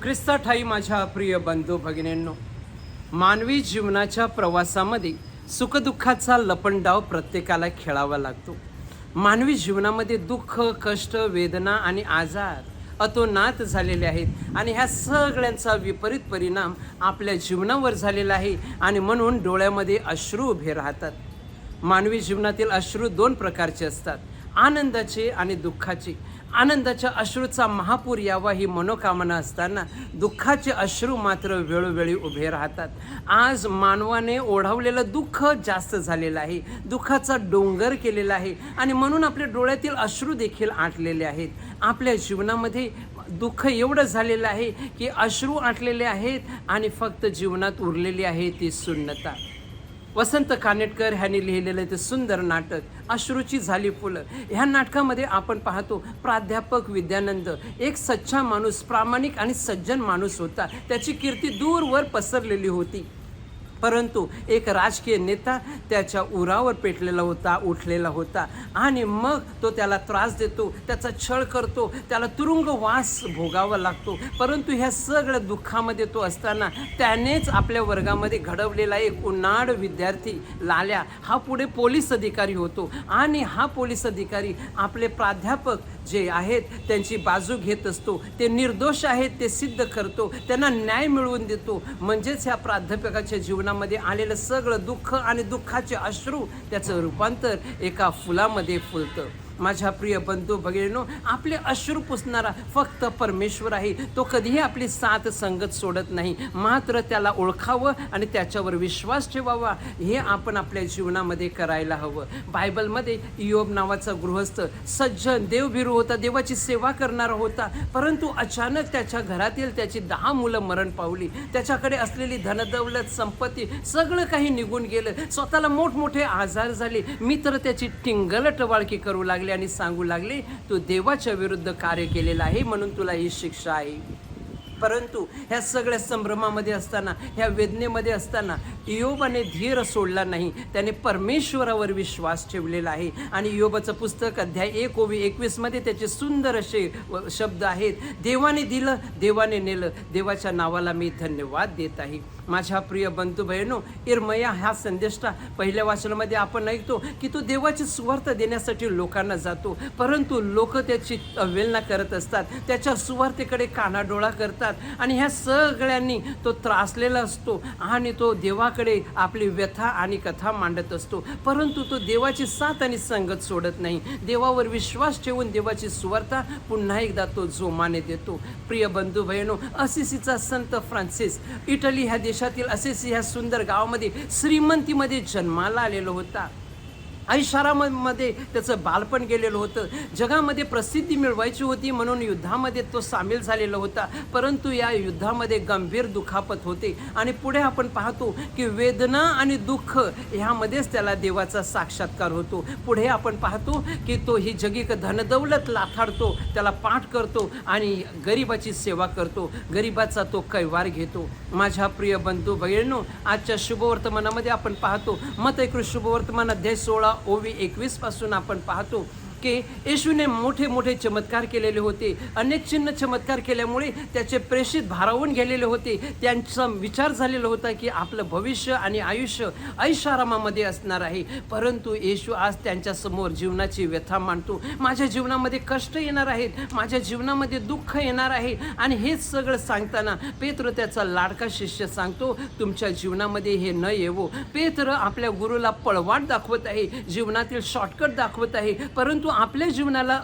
ख्रिस्ता ठाई माझ्या प्रिय बंधू भगिनींनो, मानवी जीवनाच्या प्रवासामध्ये सुखदुःखाचा लपंडाव प्रत्येकाला खेळावा लागतो. मानवी जीवनामध्ये दुःख, कष्ट, वेदना आणि आजार अतोनात झालेले आहेत आणि ह्या सगळ्यांचा विपरीत परिणाम आपल्या जीवनावर झालेला आहे आणि म्हणून डोळ्यामध्ये अश्रू उभे राहतात. मानवी जीवनातील अश्रू दोन प्रकारचे असतात, आनंदाचे आणि दुःखाचे. आनंदाच्या अश्रूचा महापूर यावा ही मनोकामना असताना दुःखाचे अश्रू मात्र वेळोवेळी उभे राहतात. आज मानवाने ओढावलेलं दुःख जास्त झालेलं आहे, दुःखाचा डोंगर केलेला आहे आणि म्हणून आपल्या डोळ्यातील अश्रू देखील आटलेले आहेत. आपल्या जीवनामध्ये दुःख एवढं झालेलं आहे की अश्रू आटलेले आहेत आणि फक्त जीवनात उरलेली आहे ती शून्यता. वसंत कानेटकर ह्यांनी लिहिलेलं ते सुंदर नाटक अश्रूची झाली फुलं, ह्या नाटकामध्ये आपण पाहतो प्राध्यापक विद्यानंद एक सच्चा माणूस, प्रामाणिक आणि सज्जन माणूस होता. त्याची कीर्ती दूरवर पसरलेली होती, परंतु एक राजकीय नेता त्याच्या उरावर पेटलेला होता, उठलेला होता आणि मग तो त्याला त्रास देतो, त्याचा छळ करतो, त्याला तुरुंगवास भोगावा लागतो. परंतु ह्या सगळ्या दुःखामध्ये तो असताना त्यानेच आपल्या वर्गामध्ये घडवलेला एक उन्हाळ विद्यार्थी लाल्या हा पुढे पोलीस अधिकारी होतो आणि हा पोलीस अधिकारी आपले प्राध्यापक जे आहेत त्यांची बाजू घेत असतो. ते निर्दोष आहेत ते सिद्ध करतो, त्यांना न्याय मिळवून देतो. म्हणजेच ह्या प्राध्यापकाच्या जीवनामध्ये आलेलं सगळं दुःख आणि दुःखाचे अश्रू त्याचं रूपांतर एका फुलामध्ये फुलतं. माझ्या प्रिय बंधू भगिनींनो, आपले अश्रू पुसणारा फक्त परमेश्वर आहे. तो कधीही आपली साथ संगत सोडत नाही, मात्र त्याला ओळखावं आणि त्याच्यावर विश्वास ठेवावा हे आपण आपल्या जीवनामध्ये करायला हवं. बायबलमध्ये इयोब नावाचा गृहस्थ सज्जन देवभिरू होता, देवाची सेवा करणारा होता, परंतु अचानक त्याच्या घरातील त्याची 10 मुलं मरण पावली. त्याच्याकडे असलेली धनदौलत, संपत्ती सगळं काही निघून गेलं. स्वतःला मोठमोठे आजार झाले. मित्र त्याची टिंगल टवाळकी करू लागले आणि सांगू लागले, तू देवाच्या विरुद्ध कार्य केलेलं आहे म्हणून तुला ही शिक्षा आहे. परंतु ह्या सगळ्या संभ्रमामध्ये असताना, ह्या वेदनेमध्ये असताना इयोबाने धीर सोडला नाही. त्याने परमेश्वरावर विश्वास ठेवलेला आहे आणि इयोबाचं पुस्तक अध्याय 1:21 मध्ये त्याचे सुंदर असे शब्द आहेत, देवाने दिलं, देवाने नेलं, देवाच्या नावाला मी धन्यवाद देत आहे. माझ्या प्रिय बंधू बहिणो, इर्मया ह्या संदेष्टा पहिल्या वाचनामध्ये आपण ऐकतो की तो देवाची सुवार्थ देण्यासाठी लोकांना जातो, परंतु लोक त्याची अवहेलना करत असतात, त्याच्या सुवार्थेकडे कानाडोळा करतात आणि ह्या सगळ्यांनी तो त्रासलेला असतो आणि तो देवाकडे आपली व्यथा आणि कथा मांडत असतो. परंतु तो देवाची साथ आणि संगत सोडत नाही. देवावर विश्वास ठेवून देवाची सुवार्थ पुन्हा एकदा तो जोमाने देतो. प्रिय बंधू बहिणो, असिसीचा संत फ्रान्सिस इटली ह्या देशातील असिसी ह्या सुंदर गावामध्ये श्रीमंतीमध्ये जन्माला आलेला होता. ऐशारामध्ये त्याचं बालपण गेलेलं होतं. जगामध्ये प्रसिद्धी मिळवायची होती म्हणून युद्धामध्ये तो सामील झालेला होता, परंतु या युद्धामध्ये गंभीर दुखापत होते आणि पुढे आपण पाहतो की वेदना आणि दुःख ह्यामध्येच त्याला देवाचा साक्षात्कार होतो. पुढे आपण पाहतो की तो ही जगिक धनदौलत लाथाडतो, त्याला पाठ करतो आणि गरिबाची सेवा करतो, गरिबाचा तो कैवार घेतो. माझ्या प्रिय बंधू बहिणींनो, आजच्या शुभवर्तमानामध्ये आपण पाहतो मत्तई शुभवर्तमान अध्याय 16:21 पासून आपण पाहतो की येशूने मोठे मोठे चमत्कार केलेले होते. अनेक चिन्ह चमत्कार केल्यामुळे त्याचे प्रेषित भारावून गेलेले होते. त्यांचा विचार झालेला होता की आपलं भविष्य आणि आयुष्य ऐशारामामध्ये असणार आहे. परंतु येशू आज त्यांच्यासमोर जीवनाची व्यथा मांडतो. माझ्या जीवनामध्ये कष्ट येणार आहेत, माझ्या जीवनामध्ये दुःख येणार आहे आणि हेच सगळं सांगताना पेत्र त्याचा लाडका शिष्य सांगतो, तुमच्या जीवनामध्ये हे न येवो. पेत्र आपल्या गुरुला पळवाट दाखवत आहे, जीवनातील शॉर्टकट दाखवत आहे, परंतु आपल्या जीवनाला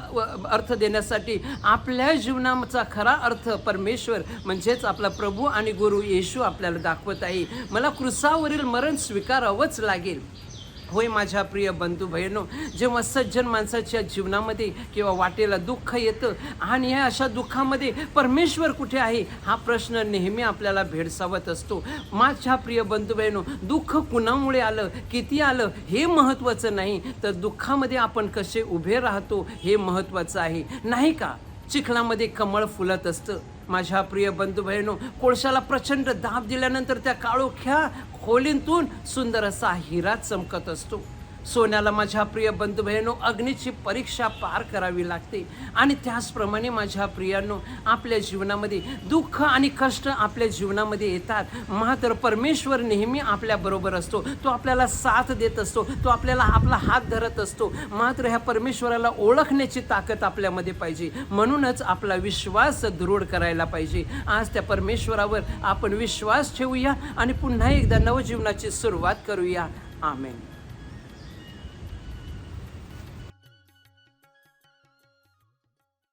अर्थ देण्यासाठी आपल्या जीवनाचा खरा अर्थ परमेश्वर म्हणजेच आपला प्रभू आणि गुरु येशू आपल्याला दाखवत आहे. मला क्रूसावरील मरण स्वीकारावंच लागेल. होय माझ्या प्रिय बंधू बहिणो, जेव्हा सज्जन माणसाच्या जीवनामध्ये किंवा वाटेला दुःख येतं आणि या अशा दुःखामध्ये परमेश्वर कुठे आहे हा प्रश्न नेहमी आपल्याला भेडसावत असतो. माझ्या प्रिय बंधू बहिणो, दुःख कुणामुळे आलं, किती आलं हे महत्त्वाचं नाही, तर दुःखामध्ये आपण कसे उभे राहतो हे महत्त्वाचं आहे, नाही का? चिखलामध्ये कमळ फुलत असतं. माझ्या प्रिय बंधू बहिणो, कोळशाला प्रचंड दाब दिल्यानंतर त्या काळोख्या खोलीतून सुंदर असा हिरा चमकत असतो. सोन्याला माझ्या प्रिय बंधू बहिणो अग्नीची परीक्षा पार करावी लागते आणि त्याचप्रमाणे माझ्या प्रियांनो आपल्या जीवनामध्ये दुःख आणि कष्ट आपल्या जीवनामध्ये येतात, मात्र परमेश्वर नेहमी आपल्याबरोबर असतो. तो आपल्याला साथ देत असतो, तो आपल्याला आपला हात धरत असतो. मात्र ह्या परमेश्वराला ओळखण्याची ताकद आपल्यामध्ये पाहिजे. म्हणूनच आपला विश्वास दृढ करायला पाहिजे. आज त्या परमेश्वरावर आपण विश्वास ठेवूया आणि पुन्हा एकदा नवजीवनाची सुरुवात करूया. आमेन.